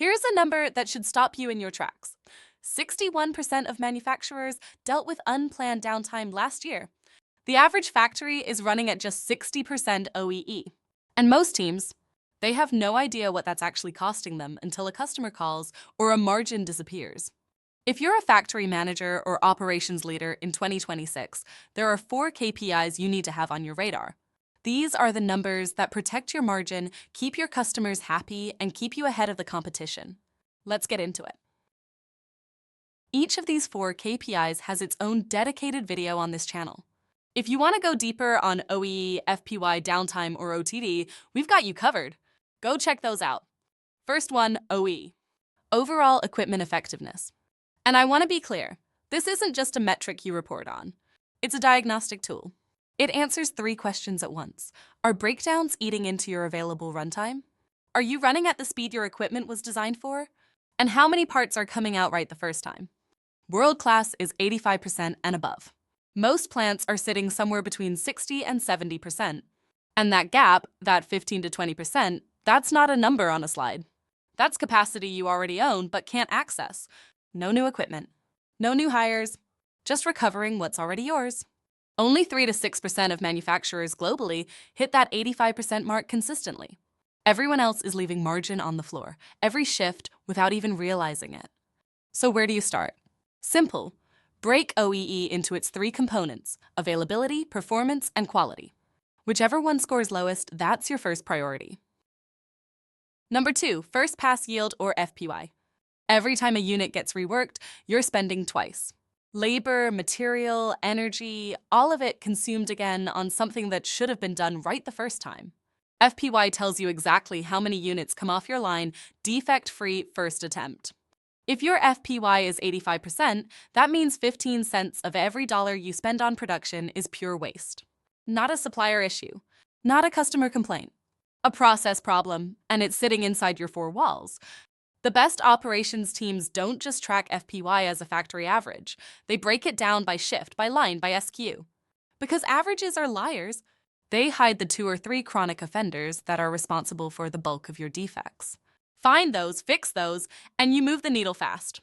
Here's a number that should stop you in your tracks. 61% of manufacturers dealt with unplanned downtime last year. The average factory is running at just 60% OEE. And most teams, they have no idea what that's actually costing them until a customer calls or a margin disappears. If you're a factory manager or operations leader in 2026, there are 4 KPIs you need to have on your radar. These are the numbers that protect your margin, keep your customers happy, and keep you ahead of the competition. Let's get into it. Each of these 4 KPIs has its own dedicated video on this channel. If you want to go deeper on OEE, FPY, downtime, or OTD, we've got you covered. Go check those out. First one, OE, overall equipment effectiveness. And I want to be clear, this isn't just a metric you report on. It's a diagnostic tool. It answers 3 questions at once. Are breakdowns eating into your available runtime? Are you running at the speed your equipment was designed for? And how many parts are coming out right the first time? World class is 85% and above. Most plants are sitting somewhere between 60 and 70%. And that gap, that 15 to 20%, that's not a number on a slide. That's capacity you already own but can't access. No new equipment, no new hires, just recovering what's already yours. Only 3 to 6% of manufacturers globally hit that 85% mark consistently. Everyone else is leaving margin on the floor, every shift without even realizing it. So where do you start? Simple. Break OEE into its 3 components: availability, performance, and quality. Whichever one scores lowest, that's your first priority. Number 2, first pass yield or FPY. Every time a unit gets reworked, you're spending twice. Labor, material, energy, all of it consumed again on something that should have been done right the first time. FPY tells you exactly how many units come off your line defect-free first attempt. If your FPY is 85%, that means 15 cents of every dollar you spend on production is pure waste. Not a supplier issue, not a customer complaint. A process problem, and it's sitting inside your 4 walls. The best operations teams don't just track FPY as a factory average. They break it down by shift, by line, by SKU. Because averages are liars, they hide the 2 or 3 chronic offenders that are responsible for the bulk of your defects. Find those, fix those, and you move the needle fast.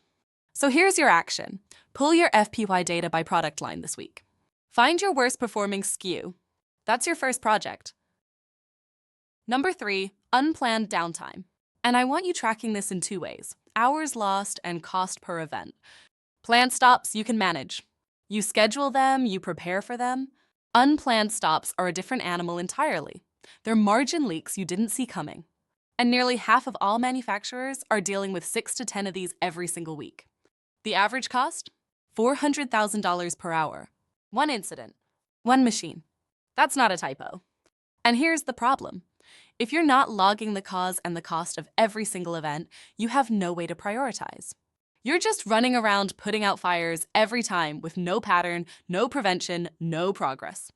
So here's your action. Pull your FPY data by product line this week. Find your worst performing SKU. That's your first project. Number 3, unplanned downtime. And I want you tracking this in 2 ways: hours lost and cost per event. Planned stops you can manage. You schedule them, you prepare for them. Unplanned stops are a different animal entirely. They're margin leaks you didn't see coming. And nearly half of all manufacturers are dealing with 6 to 10 of these every single week. The average cost? $400,000 per hour. 1 incident. 1 machine. That's not a typo. And here's the problem. If you're not logging the cause and the cost of every single event, you have no way to prioritize. You're just running around putting out fires every time with no pattern, no prevention, no progress.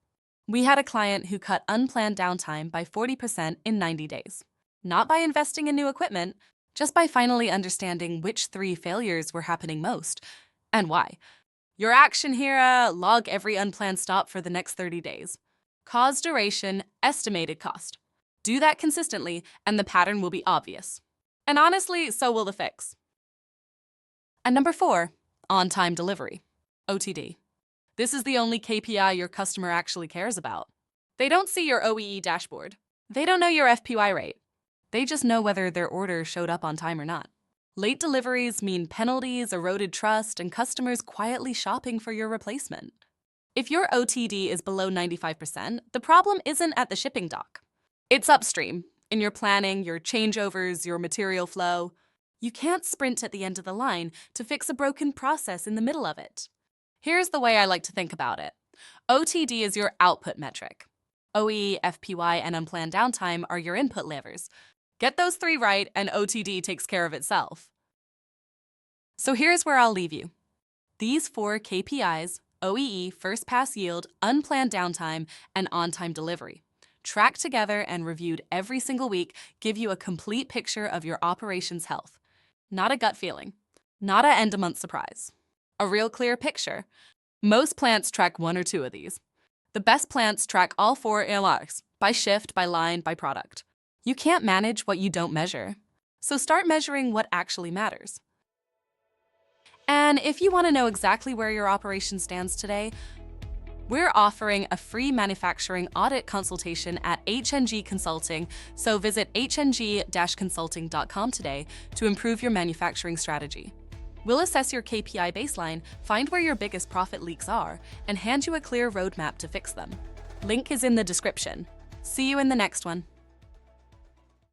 We had a client who cut unplanned downtime by 40% in 90 days. Not by investing in new equipment, just by finally understanding which 3 failures were happening most and why. Your action here, log every unplanned stop for the next 30 days. Cause duration, estimated cost. Do that consistently, and the pattern will be obvious. And honestly, so will the fix. And number 4, on-time delivery, OTD. This is the only KPI your customer actually cares about. They don't see your OEE dashboard. They don't know your FPY rate. They just know whether their order showed up on time or not. Late deliveries mean penalties, eroded trust, and customers quietly shopping for your replacement. If your OTD is below 95%, the problem isn't at the shipping dock. It's upstream, in your planning, your changeovers, your material flow. You can't sprint at the end of the line to fix a broken process in the middle of it. Here's the way I like to think about it. OTD is your output metric. OE, FPY, and unplanned downtime are your input levers. Get those 3 right, and OTD takes care of itself. So here's where I'll leave you. These 4 KPIs, OEE, first pass yield, unplanned downtime, and on-time delivery, tracked together and reviewed every single week, give you a complete picture of your operations health. Not a gut feeling, not an end-of-month surprise. A real clear picture. Most plants track 1 or 2 of these. The best plants track all 4 ALRs, by shift, by line, by product. You can't manage what you don't measure. So start measuring what actually matters. And if you want to know exactly where your operation stands today, we're offering a free manufacturing audit consultation at HNG Consulting, so visit hng-consulting.com today to improve your manufacturing strategy. We'll assess your KPI baseline, find where your biggest profit leaks are, and hand you a clear roadmap to fix them. Link is in the description. See you in the next one.